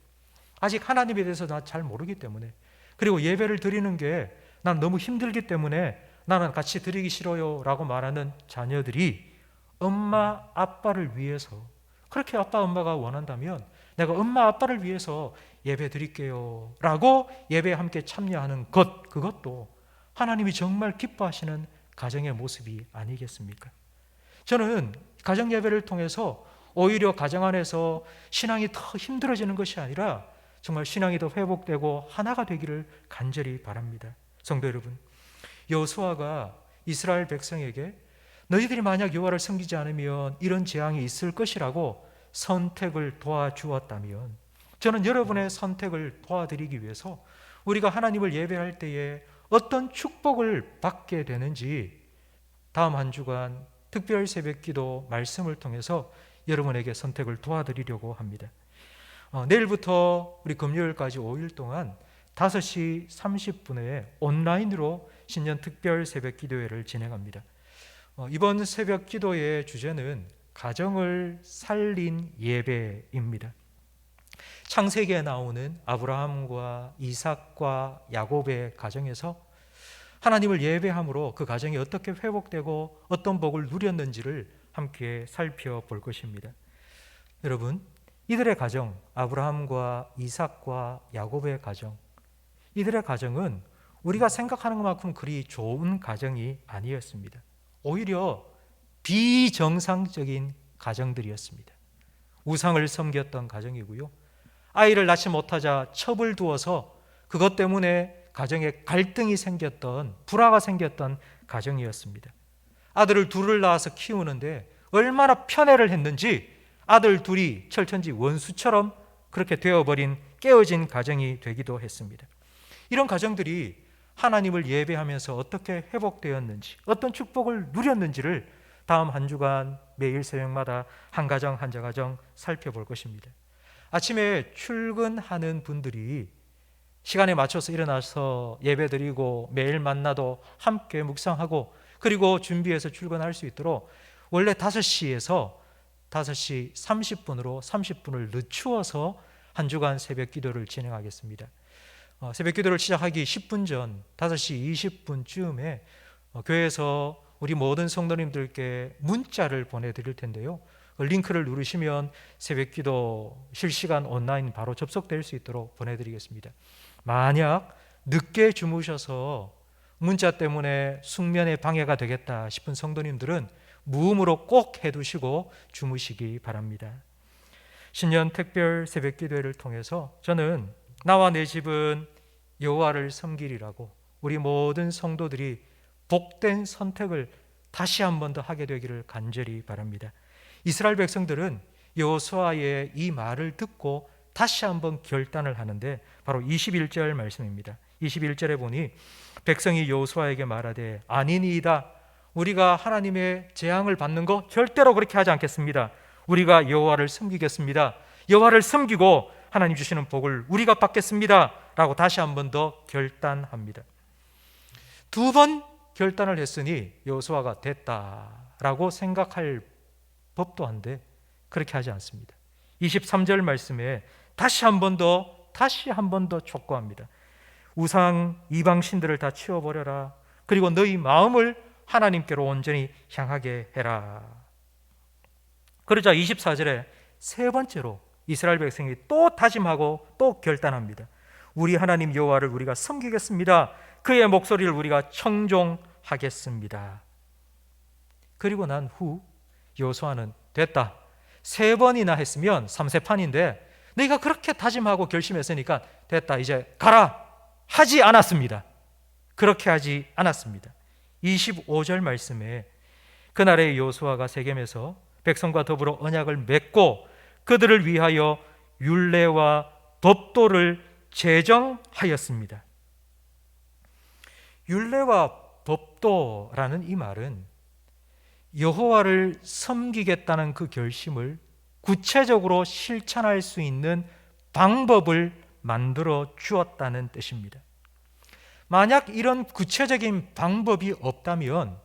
아직 하나님에 대해서 나 잘 모르기 때문에, 그리고 예배를 드리는 게 난 너무 힘들기 때문에 나는 같이 드리기 싫어요 라고 말하는 자녀들이 엄마 아빠를 위해서, 그렇게 아빠 엄마가 원한다면 내가 엄마 아빠를 위해서 예배 드릴게요 라고 예배에 함께 참여하는 것, 그것도 하나님이 정말 기뻐하시는 가정의 모습이 아니겠습니까? 저는 가정 예배를 통해서 오히려 가정 안에서 신앙이 더 힘들어지는 것이 아니라 정말 신앙이 더 회복되고 하나가 되기를 간절히 바랍니다. 성도 여러분, 여호수아가 이스라엘 백성에게 너희들이 만약 여호와를 섬기지 않으면 이런 재앙이 있을 것이라고 선택을 도와주었다면, 저는 여러분의 선택을 도와드리기 위해서 우리가 하나님을 예배할 때에 어떤 축복을 받게 되는지 다음 한 주간 특별 새벽기도 말씀을 통해서 여러분에게 선택을 도와드리려고 합니다. 내일부터 우리 금요일까지 5일 동안 5시 30분에 온라인으로 신년 특별 새벽기도회를 진행합니다. 이번 새벽기도의 주제는 가정을 살린 예배입니다. 창세기에 나오는 아브라함과 이삭과 야곱의 가정에서 하나님을 예배함으로 그 가정이 어떻게 회복되고 어떤 복을 누렸는지를 함께 살펴볼 것입니다. 여러분, 이들의 가정, 아브라함과 이삭과 야곱의 가정, 이들의 가정은 우리가 생각하는 것만큼 그리 좋은 가정이 아니었습니다. 오히려 비정상적인 가정들이었습니다. 우상을 섬겼던 가정이고요, 아이를 낳지 못하자 첩을 두어서 그것 때문에 가정에 갈등이 생겼던, 불화가 생겼던 가정이었습니다. 아들을 둘을 낳아서 키우는데 얼마나 편애를 했는지 아들 둘이 철천지 원수처럼 그렇게 되어버린 깨어진 가정이 되기도 했습니다. 이런 가정들이 하나님을 예배하면서 어떻게 회복되었는지, 어떤 축복을 누렸는지를 다음 한 주간 매일 새벽마다 한 가정 한 가정 살펴볼 것입니다. 아침에 출근하는 분들이 시간에 맞춰서 일어나서 예배드리고 매일 만나도 함께 묵상하고 그리고 준비해서 출근할 수 있도록 원래 5시에서 5시 30분으로 30분을 늦추어서 한 주간 새벽 기도를 진행하겠습니다. 새벽 기도를 시작하기 10분 전 5시 20분쯤에 교회에서 우리 모든 성도님들께 문자를 보내드릴 텐데요. 링크를 누르시면 새벽 기도 실시간 온라인 바로 접속될 수 있도록 보내드리겠습니다. 만약 늦게 주무셔서 문자 때문에 숙면에 방해가 되겠다 싶은 성도님들은 무음으로 꼭 해두시고 주무시기 바랍니다. 신년 특별 새벽 기도회를 통해서 저는 나와 내 집은 여호와를 섬기리라고 우리 모든 성도들이 복된 선택을 다시 한 번 더 하게 되기를 간절히 바랍니다. 이스라엘 백성들은 여호수아의 이 말을 듣고 다시 한번 결단을 하는데 바로 21절 말씀입니다. 21절에 보니 백성이 여호수아에게 말하되 아니니이다. 우리가 하나님의 재앙을 받는 거 절대로 그렇게 하지 않겠습니다. 우리가 여호와를 섬기겠습니다. 여호와를 섬기고 하나님 주시는 복을 우리가 받겠습니다. 라고 다시 한 번 더 결단합니다. 2번 결단을 했으니 여호수아가 됐다라고 생각할 법도 한데 그렇게 하지 않습니다. 23절 말씀에 다시 한 번 더 촉구합니다. 우상 이방 신들을 다 치워버려라. 그리고 너희 마음을 하나님께로 온전히 향하게 해라. 그러자 24절에 세 번째로 이스라엘 백성이 또 다짐하고 또 결단합니다. 우리 하나님 여호와를 우리가 섬기겠습니다. 그의 목소리를 우리가 청종하겠습니다. 그리고 난 후 여호수아는 됐다. 3번이나 했으면 3세판인데 너희가 그렇게 다짐하고 결심했으니까 됐다. 이제 가라. 하지 않았습니다. 그렇게 하지 않았습니다. 25절 말씀에 그날의 여호수아가 세겜에서 백성과 더불어 언약을 맺고 그들을 위하여 율례와 법도를 제정하였습니다. 율례와 법도라는 이 말은 여호와를 섬기겠다는 그 결심을 구체적으로 실천할 수 있는 방법을 만들어 주었다는 뜻입니다. 만약 이런 구체적인 방법이 없다면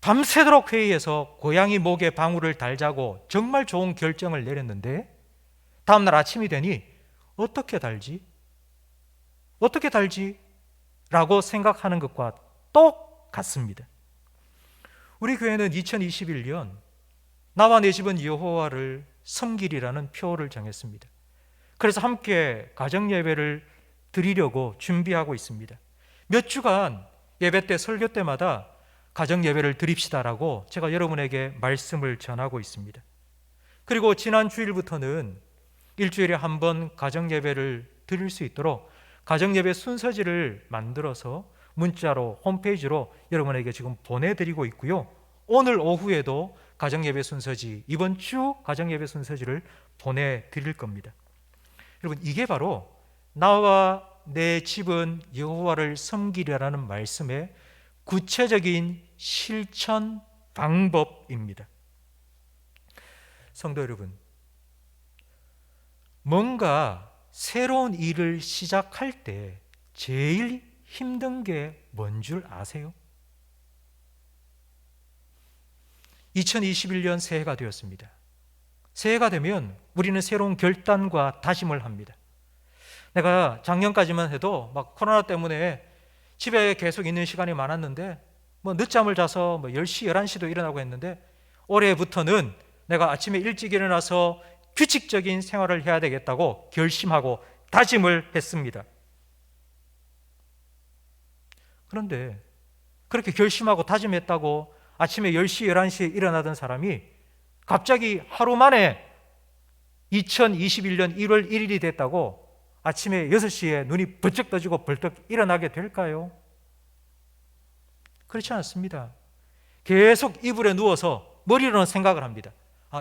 밤새도록 회의해서 고양이 목에 방울을 달자고 정말 좋은 결정을 내렸는데 다음날 아침이 되니 어떻게 달지? 라고 생각하는 것과 똑같습니다. 우리 교회는 2021년 나와 내 집은 여호와를 섬기리라는 표를 정했습니다. 그래서 함께 가정 예배를 드리려고 준비하고 있습니다. 몇 주간 예배 때 설교 때마다 가정 예배를 드립시다라고 제가 여러분에게 말씀을 전하고 있습니다. 그리고 지난 주일부터는 일주일에 한 번 가정 예배를 드릴 수 있도록 가정 예배 순서지를 만들어서 문자로 홈페이지로 여러분에게 지금 보내드리고 있고요. 오늘 오후에도 가정예배 순서지, 이번 주 가정예배 순서지를 보내드릴 겁니다. 여러분, 이게 바로 나와 내 집은 여호와를 섬기리라는 말씀의 구체적인 실천 방법입니다. 성도 여러분, 뭔가 새로운 일을 시작할 때 제일 힘든 게 뭔 줄 아세요? 2021년 새해가 되었습니다. 새해가 되면 우리는 새로운 결단과 다짐을 합니다. 내가 작년까지만 해도 막 코로나 때문에 집에 계속 있는 시간이 많았는데 늦잠을 자서 10시, 11시도 일어나고 했는데 올해부터는 내가 아침에 일찍 일어나서 규칙적인 생활을 해야 되겠다고 결심하고 다짐을 했습니다. 그런데 그렇게 결심하고 다짐했다고 아침에 10시, 11시에 일어나던 사람이 갑자기 하루 만에 2021년 1월 1일이 됐다고 아침에 6시에 눈이 번쩍 떠지고 벌떡 일어나게 될까요? 그렇지 않습니다. 계속 이불에 누워서 머리로는 생각을 합니다.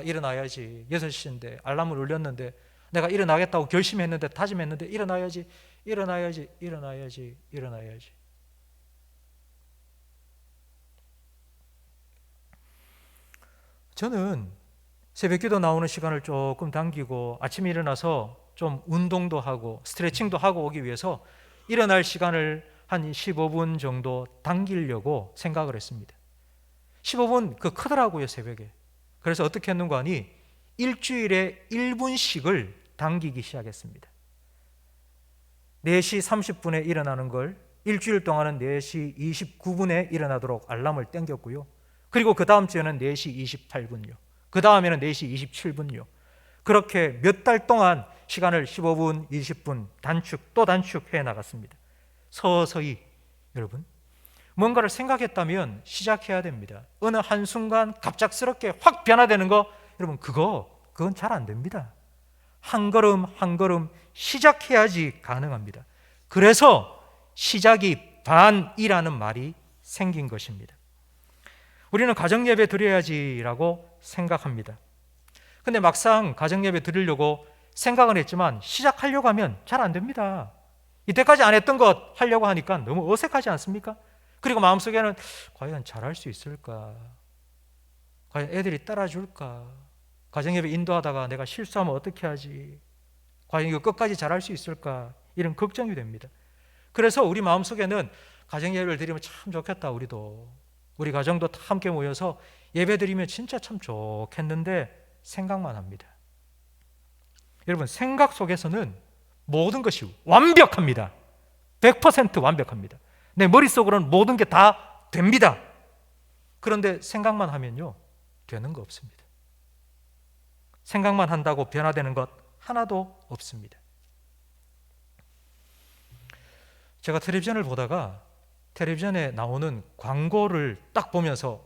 일어나야지. 6시인데 알람을 울렸는데 내가 일어나겠다고 결심했는데 다짐했는데 일어나야지. 저는 새벽기도 나오는 시간을 조금 당기고 아침에 일어나서 좀 운동도 하고 스트레칭도 하고 오기 위해서 일어날 시간을 한 15분 정도 당기려고 생각을 했습니다. 15분 크더라고요, 새벽에. 그래서 어떻게 했는가 하니 일주일에 1분씩을 당기기 시작했습니다. 4시 30분에 일어나는 걸 일주일 동안은 4시 29분에 일어나도록 알람을 땡겼고요. 그리고 그 다음 주에는 4시 28분요. 그 다음에는 4시 27분요. 그렇게 몇 달 동안 시간을 15분, 20분 단축 또 단축해 나갔습니다. 서서히 여러분 뭔가를 생각했다면 시작해야 됩니다. 어느 한순간 갑작스럽게 확 변화되는 거 여러분 그건 잘 안 됩니다. 한 걸음 한 걸음 시작해야지 가능합니다. 그래서 시작이 반이라는 말이 생긴 것입니다. 우리는 가정예배 드려야지라고 생각합니다. 근데 막상 가정예배 드리려고 생각은 했지만 시작하려고 하면 잘 안 됩니다. 이때까지 안 했던 것 하려고 하니까 너무 어색하지 않습니까? 그리고 마음속에는 과연 잘할 수 있을까? 과연 애들이 따라줄까? 가정예배 인도하다가 내가 실수하면 어떻게 하지? 과연 이거 끝까지 잘할 수 있을까? 이런 걱정이 됩니다. 그래서 우리 마음속에는 가정예배를 드리면 참 좋겠다. 우리 가정도 다 함께 모여서 예배 드리면 진짜 참 좋겠는데 생각만 합니다. 여러분 생각 속에서는 모든 것이 완벽합니다. 100% 완벽합니다. 내 머릿속으로는 모든 게 다 됩니다. 그런데 생각만 하면요 되는 거 없습니다. 생각만 한다고 변화되는 것 하나도 없습니다. 제가 텔레비전을 보다가 텔레비전에 나오는 광고를 딱 보면서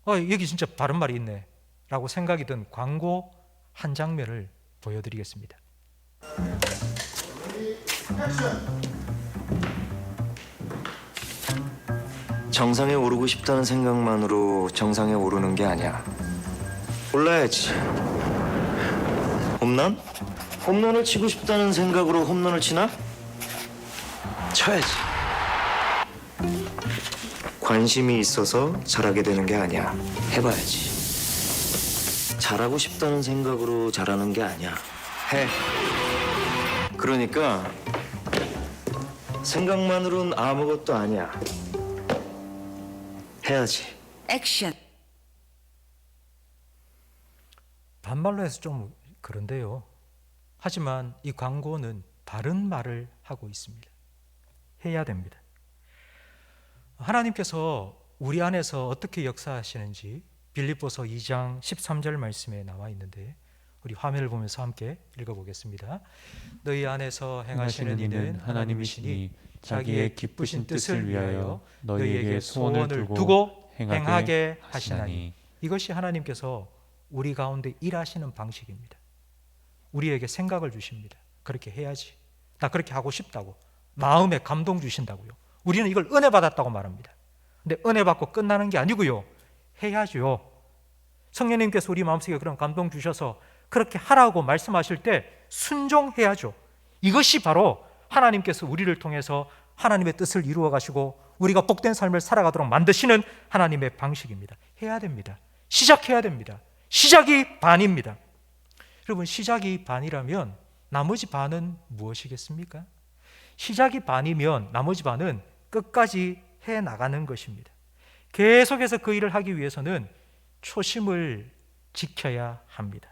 여기 진짜 바른 말이 있네 라고 생각이 든 광고 한 장면을 보여드리겠습니다. 정상에 오르고 싶다는 생각만으로 정상에 오르는 게 아니야. 올라야지. 홈런? 홈런을 치고 싶다는 생각으로 홈런을 치나? 쳐야지. 관심이 있어서 잘하게 되는 게 아니야. 해봐야지. 잘하고 싶다는 생각으로 잘하는 게 아니야. 해. 그러니까 생각만으로는 아무것도 아니야. 해야지. 액션. 반말로 해서 좀 그런데요. 하지만 이 광고는 바른 말을 하고 있습니다. 해야 됩니다. 하나님께서 우리 안에서 어떻게 역사하시는지 빌립보서 2장 13절 말씀에 나와 있는데 우리 화면을 보면서 함께 읽어보겠습니다. 너희 안에서 행하시는 이는 하나님이시니 자기의 기쁘신 뜻을 위하여 너희에게 소원을 두고 행하게 하시나니. 이것이 하나님께서 우리 가운데 일하시는 방식입니다. 우리에게 생각을 주십니다. 그렇게 해야지. 나 그렇게 하고 싶다고. 마음에 감동 주신다고요. 우리는 이걸 은혜 받았다고 말합니다. 근데 은혜 받고 끝나는 게 아니고요. 해야죠. 성령님께서 우리 마음속에 그런 감동 주셔서 그렇게 하라고 말씀하실 때 순종해야죠. 이것이 바로 하나님께서 우리를 통해서 하나님의 뜻을 이루어 가시고 우리가 복된 삶을 살아가도록 만드시는 하나님의 방식입니다. 해야 됩니다. 시작해야 됩니다. 시작이 반입니다. 여러분 시작이 반이라면 나머지 반은 무엇이겠습니까? 시작이 반이면 나머지 반은 끝까지 해나가는 것입니다. 계속해서 그 일을 하기 위해서는 초심을 지켜야 합니다.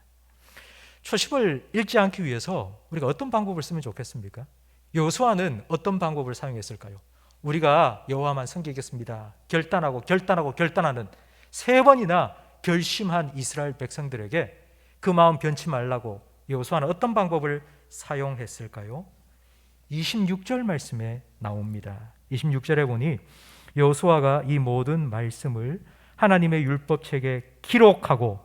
초심을 잃지 않기 위해서 우리가 어떤 방법을 쓰면 좋겠습니까? 여호수아는 어떤 방법을 사용했을까요? 우리가 여호와만 섬기겠습니다. 결단하는 3번이나 결심한 이스라엘 백성들에게 그 마음 변치 말라고 여호수아는 어떤 방법을 사용했을까요? 26절 말씀에 나옵니다. 26절에 보니 여호수아가 이 모든 말씀을 하나님의 율법책에 기록하고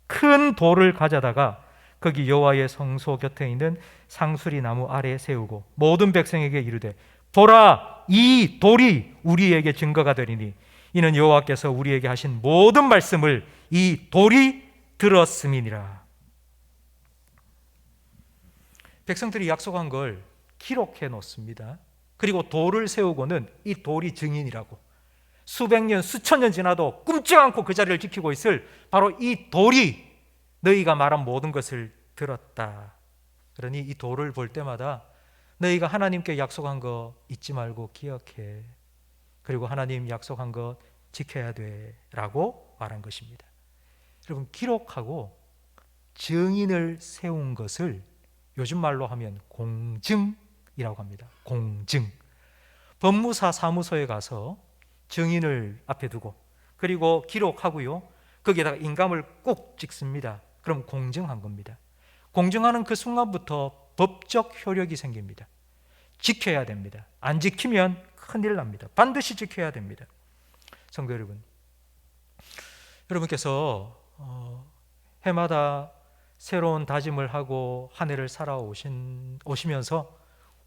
큰 돌을 가져다가 거기 여호와의 성소 곁에 있는 상수리 나무 아래에 세우고 모든 백성에게 이르되 보라, 이 돌이 우리에게 증거가 되리니 이는 여호와께서 우리에게 하신 모든 말씀을 이 돌이 들었음이니라. 백성들이 약속한 걸 기록해 놓습니다. 그리고 돌을 세우고는 이 돌이 증인이라고, 수백 년, 수천 년 지나도 꿈쩍 않고 그 자리를 지키고 있을 바로 이 돌이 너희가 말한 모든 것을 들었다. 그러니 이 돌을 볼 때마다 너희가 하나님께 약속한 거 잊지 말고 기억해. 그리고 하나님 약속한 거 지켜야 돼 라고 말한 것입니다. 여러분, 기록하고 증인을 세운 것을 요즘 말로 하면 공증이라고 합니다. 공증. 법무사 사무소에 가서 증인을 앞에 두고 그리고 기록하고요, 거기에다가 인감을 꼭 찍습니다. 그럼 공증한 겁니다. 공증하는 그 순간부터 법적 효력이 생깁니다. 지켜야 됩니다. 안 지키면 큰일 납니다. 반드시 지켜야 됩니다. 성도 여러분, 여러분께서 해마다 새로운 다짐을 하고 한 해를 살아오시면서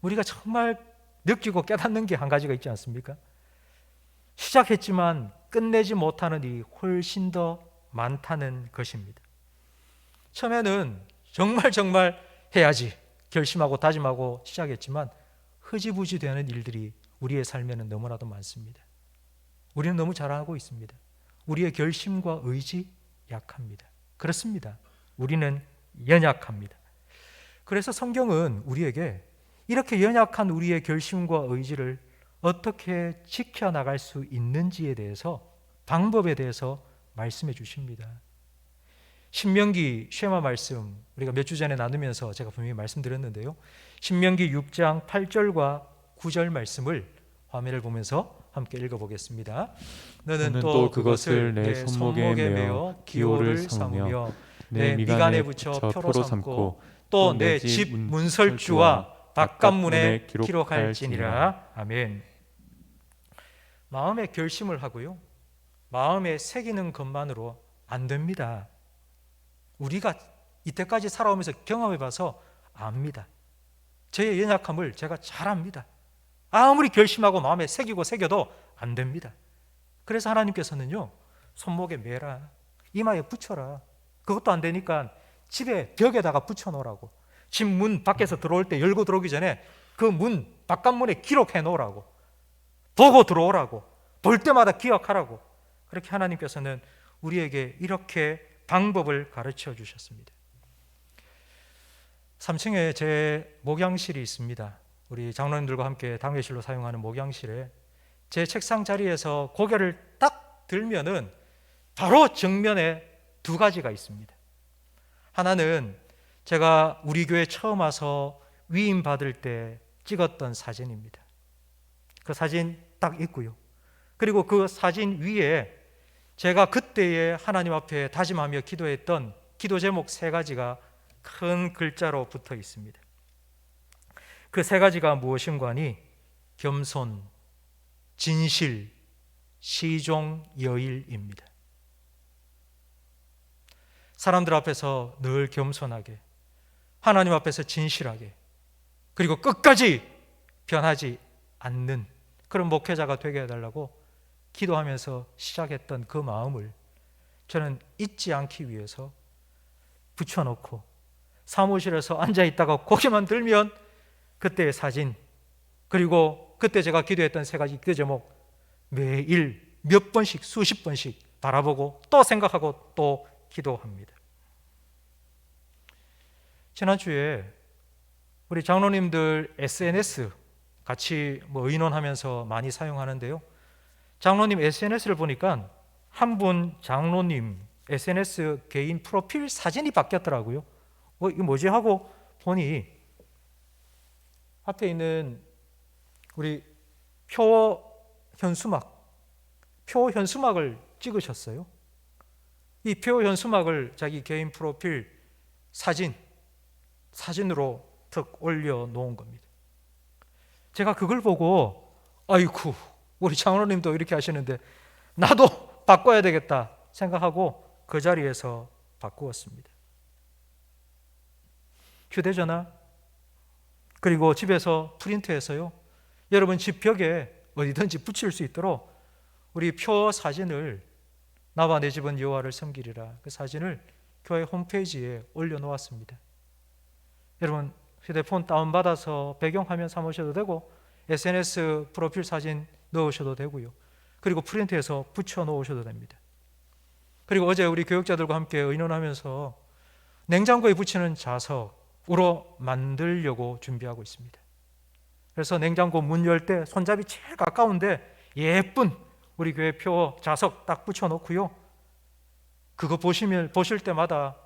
우리가 정말 느끼고 깨닫는 게 한 가지가 있지 않습니까? 시작했지만 끝내지 못하는 일이 훨씬 더 많다는 것입니다. 처음에는 정말 해야지 결심하고 다짐하고 시작했지만 흐지부지 되는 일들이 우리의 삶에는 너무나도 많습니다. 우리는 너무 잘하고 있습니다. 우리의 결심과 의지 약합니다. 그렇습니다. 우리는 연약합니다. 그래서 성경은 우리에게 이렇게 연약한 우리의 결심과 의지를 어떻게 지켜나갈 수 있는지에 대해서, 방법에 대해서 말씀해 주십니다. 신명기 쉐마 말씀 우리가 몇 주 전에 나누면서 제가 분명히 말씀드렸는데요, 신명기 6장 8절과 9절 말씀을 화면을 보면서 함께 읽어보겠습니다. 너는 또 그것을 내 손목에 매어 기호를 삼으며 내 미간에 붙여 표로 삼고 또 내 집 문설주와 바깥문에 기록할지니라. 아멘. 마음에 결심을 하고요, 마음에 새기는 것만으로 안 됩니다. 우리가 이때까지 살아오면서 경험해봐서 압니다. 저의 연약함을 제가 잘 압니다. 아무리 결심하고 마음에 새겨도 안 됩니다. 그래서 하나님께서는요, 손목에 매라, 이마에 붙여라. 그것도 안 되니까 집에 벽에다가 붙여놓으라고, 집 문 밖에서 들어올 때 열고 들어오기 전에 그 문 바깥문에 기록해 놓으라고, 보고 들어오라고, 볼 때마다 기억하라고. 그렇게 하나님께서는 우리에게 이렇게 방법을 가르쳐 주셨습니다. 3층에 제 목양실이 있습니다. 우리 장로님들과 함께 당회실로 사용하는 목양실에 제 책상 자리에서 고개를 딱 들면은 바로 정면에 두 가지가 있습니다. 하나는 제가 우리 교회 처음 와서 위임 받을 때 찍었던 사진입니다. 그 사진 딱 있고요. 그리고 그 사진 위에 제가 그때에 하나님 앞에 다짐하며 기도했던 기도 제목 3가지가 큰 글자로 붙어 있습니다. 그 3가지가 무엇인가니 겸손, 진실, 시종, 여일입니다. 사람들 앞에서 늘 겸손하게, 하나님 앞에서 진실하게, 그리고 끝까지 변하지 않는 그런 목회자가 되게 해달라고 기도하면서 시작했던 그 마음을 저는 잊지 않기 위해서 붙여놓고 사무실에서 앉아있다가 고개만 들면 그때의 사진, 그리고 그때 제가 기도했던 3가지 기도 제목 매일 몇 번씩, 수십 번씩 바라보고 또 생각하고 또 기도합니다. 지난주에 우리 장로님들 SNS 같이 의논하면서 많이 사용하는데요, 장로님 SNS를 보니까 한 분 장로님 SNS 개인 프로필 사진이 바뀌었더라고요. 이거 뭐지 하고 보니 앞에 있는 우리 표현수막을 찍으셨어요. 이 표현수막을 자기 개인 프로필 사진으로 턱 올려놓은 겁니다. 제가 그걸 보고 아이쿠, 우리 장로님도 이렇게 하시는데 나도 바꿔야 되겠다 생각하고 그 자리에서 바꾸었습니다. 휴대전화, 그리고 집에서 프린트해서요, 여러분 집 벽에 어디든지 붙일 수 있도록 우리 표 사진을, 나와 내 집은 여호와를 섬기리라, 그 사진을 교회 홈페이지에 올려놓았습니다. 여러분 휴대폰 다운받아서 배경화면 삼으셔도 되고 SNS 프로필 사진 넣으셔도 되고요, 그리고 프린트해서 붙여 놓으셔도 됩니다. 그리고 어제 우리 교육자들과 함께 의논하면서 냉장고에 붙이는 자석으로 만들려고 준비하고 있습니다. 그래서 냉장고 문 열 때 손잡이 제일 가까운데 예쁜 우리 교회 표 자석 딱 붙여놓고요, 그거 보실 때마다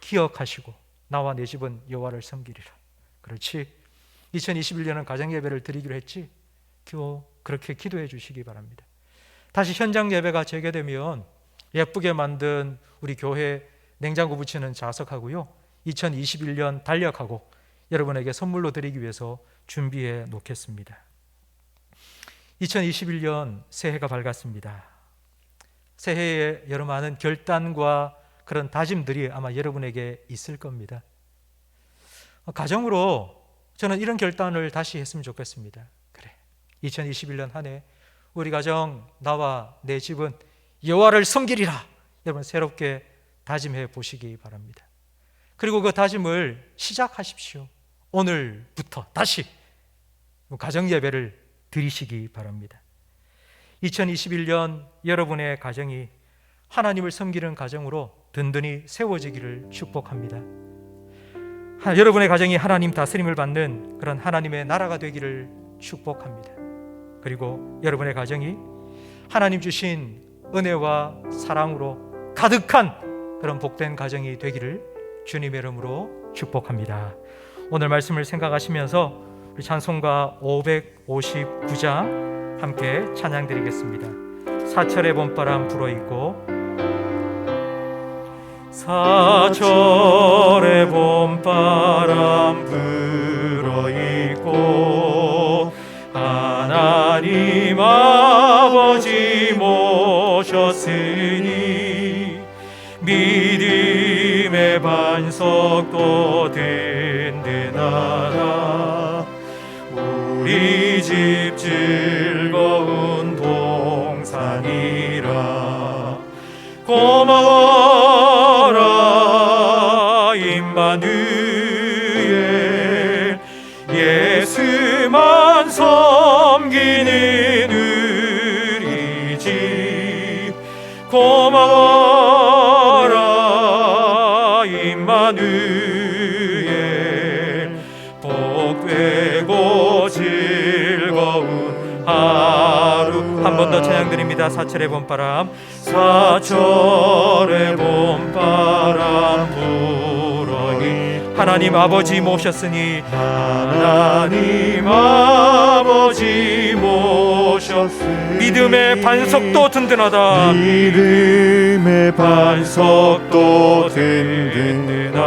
기억하시고 나와 내 집은 여호와를 섬기리라. 그렇지, 2021년은 가정예배를 드리기로 했지, 그렇게 기도해 주시기 바랍니다. 다시 현장 예배가 재개되면 예쁘게 만든 우리 교회 냉장고 붙이는 자석하고요, 2021년 달력하고 여러분에게 선물로 드리기 위해서 준비해 놓겠습니다. 2021년 새해가 밝았습니다. 새해에 여러 많은 결단과 그런 다짐들이 아마 여러분에게 있을 겁니다. 가정으로 저는 이런 결단을 다시 했으면 좋겠습니다. 그래, 2021년 한 해 우리 가정, 나와 내 집은 여호와를 섬기리라. 여러분 새롭게 다짐해 보시기 바랍니다. 그리고 그 다짐을 시작하십시오. 오늘부터 다시 가정 예배를 드리시기 바랍니다. 2021년 여러분의 가정이 하나님을 섬기는 가정으로 든든히 세워지기를 축복합니다. 여러분의 가정이 하나님 다스림을 받는 그런 하나님의 나라가 되기를 축복합니다. 그리고 여러분의 가정이 하나님 주신 은혜와 사랑으로 가득한 그런 복된 가정이 되기를 주님의 이름으로 축복합니다. 오늘 말씀을 생각하시면서 우리 찬송가 559장 함께 찬양 드리겠습니다. 사철의 봄바람 불어있고, 사철의 봄바람 불어있고 하나님 아버지 모셨으니 믿음의 반석도 든든하다. 우리 집 즐거운 동산이라. 고마워라 임마누엘, 예수만 섬기는 우리 집. 고마워라 임마누엘, 복되고 즐거운 하루. 한 번 더 찬양드립니다. 사철의 봄바람, 사철의 봄바람 불어이. 하나님 아버지 모셨으니, 하나님 아버지 모셨으니 믿음의 반석도 든든하다. 믿음의 반석도 든든하다.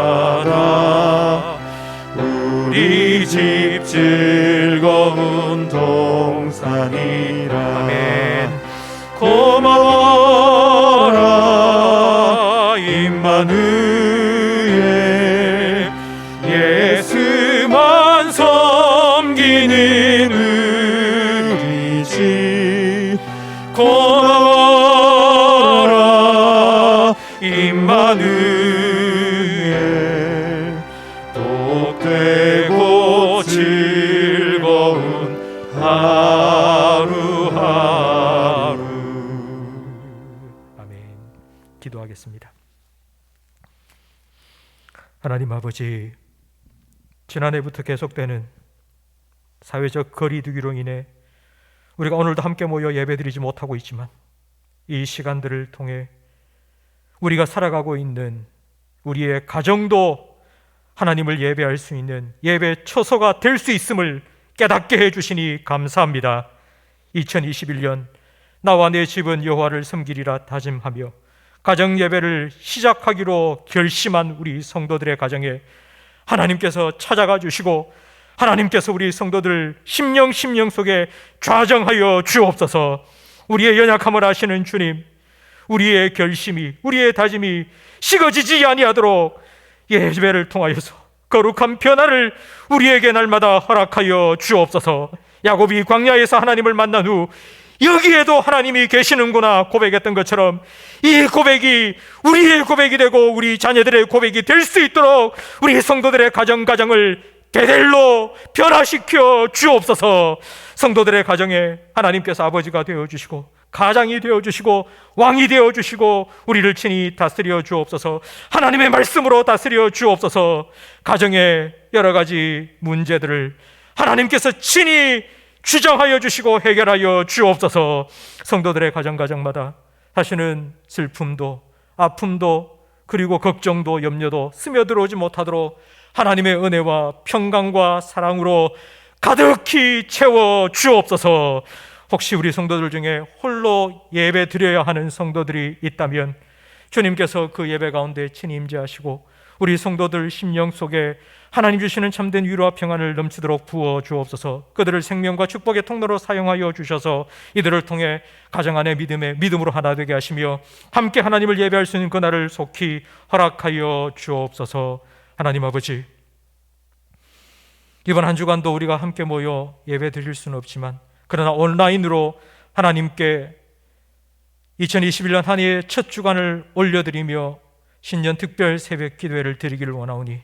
우리 집 즐거운 동산이라. 아멘. 고마워라 임마누엘, 예수만 섬기는 우리 집. 고마워라 임마누엘, 복되고 즐거운 하루하루. 아멘. 기도하겠습니다. 하나님 아버지, 지난해부터 계속되는 사회적 거리두기로 인해 우리가 오늘도 함께 모여 예배드리지 못하고 있지만, 이 시간들을 통해 우리가 살아가고 있는 우리의 가정도 하나님을 예배할 수 있는 예배 처소가 될 수 있음을 깨닫게 해주시니 감사합니다. 2021년 나와 내 집은 여호와를 섬기리라 다짐하며 가정 예배를 시작하기로 결심한 우리 성도들의 가정에 하나님께서 찾아가 주시고, 하나님께서 우리 성도들 심령 속에 좌정하여 주옵소서. 우리의 연약함을 아시는 주님, 우리의 결심이, 우리의 다짐이 식어지지 아니하도록 예배를 통하여서 거룩한 변화를 우리에게 날마다 허락하여 주옵소서. 야곱이 광야에서 하나님을 만난 후 여기에도 하나님이 계시는구나 고백했던 것처럼 이 고백이 우리의 고백이 되고 우리 자녀들의 고백이 될 수 있도록 우리 성도들의 가정을 베델로 변화시켜 주옵소서. 성도들의 가정에 하나님께서 아버지가 되어주시고 가장이 되어주시고 왕이 되어주시고 우리를 친히 다스려 주옵소서. 하나님의 말씀으로 다스려 주옵소서. 가정의 여러 가지 문제들을 하나님께서 친히 주장하여 주시고 해결하여 주옵소서. 성도들의 가정마다 다시는 슬픔도 아픔도 그리고 걱정도 염려도 스며들어오지 못하도록 하나님의 은혜와 평강과 사랑으로 가득히 채워 주옵소서. 혹시 우리 성도들 중에 홀로 예배 드려야 하는 성도들이 있다면 주님께서 그 예배 가운데 친히 임재하시고 우리 성도들 심령 속에 하나님 주시는 참된 위로와 평안을 넘치도록 부어 주옵소서. 그들을 생명과 축복의 통로로 사용하여 주셔서 이들을 통해 가정 안에 믿음으로 하나 되게 하시며 함께 하나님을 예배할 수 있는 그날을 속히 허락하여 주옵소서. 하나님 아버지, 이번 한 주간도 우리가 함께 모여 예배 드릴 수는 없지만 그러나 온라인으로 하나님께 2021년 한 해의 첫 주간을 올려드리며 신년 특별 새벽 기도회를 드리기를 원하오니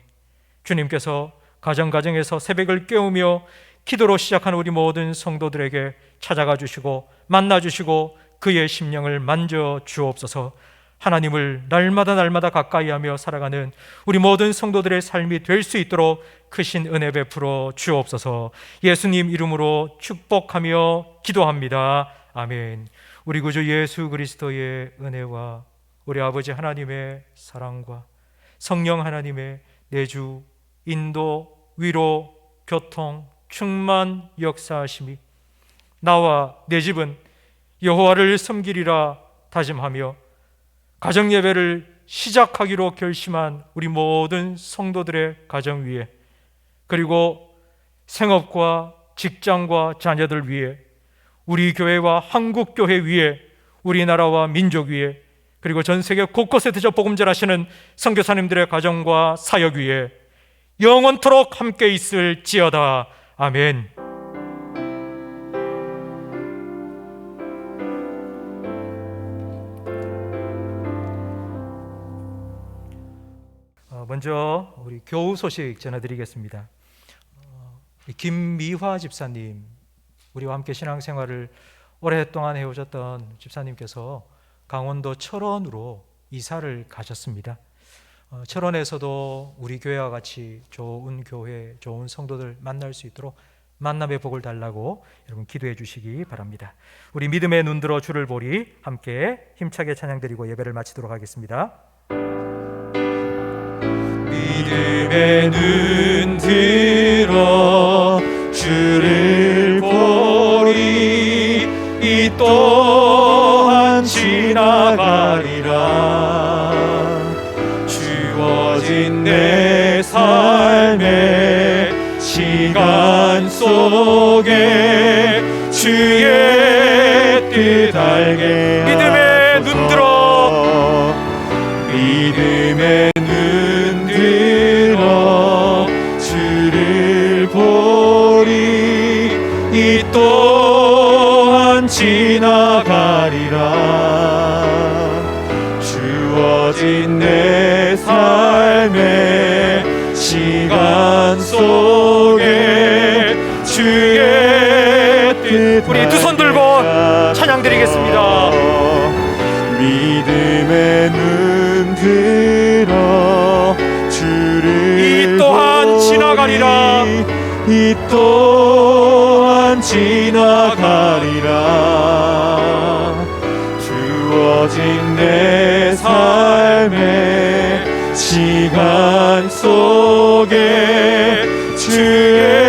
주님께서 가정에서 새벽을 깨우며 기도로 시작하는 우리 모든 성도들에게 찾아가 주시고 만나 주시고 그의 심령을 만져 주옵소서. 하나님을 날마다 가까이 하며 살아가는 우리 모든 성도들의 삶이 될 수 있도록 크신 은혜 베풀어 주옵소서. 예수님 이름으로 축복하며 기도합니다. 아멘. 우리 구주 예수 그리스도의 은혜와 우리 아버지 하나님의 사랑과 성령 하나님의 내주, 인도, 위로, 교통, 충만 역사하심이 나와 내 집은 여호와를 섬기리라 다짐하며 가정 예배를 시작하기로 결심한 우리 모든 성도들의 가정 위에 그리고 생업과 직장과 자녀들 위에 우리 교회와 한국 교회 위에 우리나라와 민족 위에 그리고 전 세계 곳곳에 드저 복음전하시는 선교사님들의 가정과 사역 위에 영원토록 함께 있을지어다. 아멘. 먼저 우리 교우 소식 전해드리겠습니다. 김미화 집사님, 우리와 함께 신앙생활을 오랫동안 해오셨던 집사님께서 강원도 철원으로 이사를 가셨습니다. 철원에서도 우리 교회와 같이 좋은 교회, 좋은 성도들 만날 수 있도록 만남의 복을 달라고 여러분 기도해 주시기 바랍니다. 우리 믿음의 눈 들어 주를 보리 함께 힘차게 찬양드리고 예배를 마치도록 하겠습니다. 믿음의 눈 들어 주를 보리 이 또한 지나가리라 주어진 내 삶의 시간 속에 주의 뜻 알게 믿음의 눈 들어 믿음의 눈 들어 주를 보리 이 또한 지나가리라 주어진 내 삶의 시간 속에 주의 뜻 우리 두 손 들고 찬양 드리겠습니다. 믿음의 눈 들어 주를 이 또한 지나가리라 이 또한 지나가리라 주어진 내 삶의 시간 속에 주의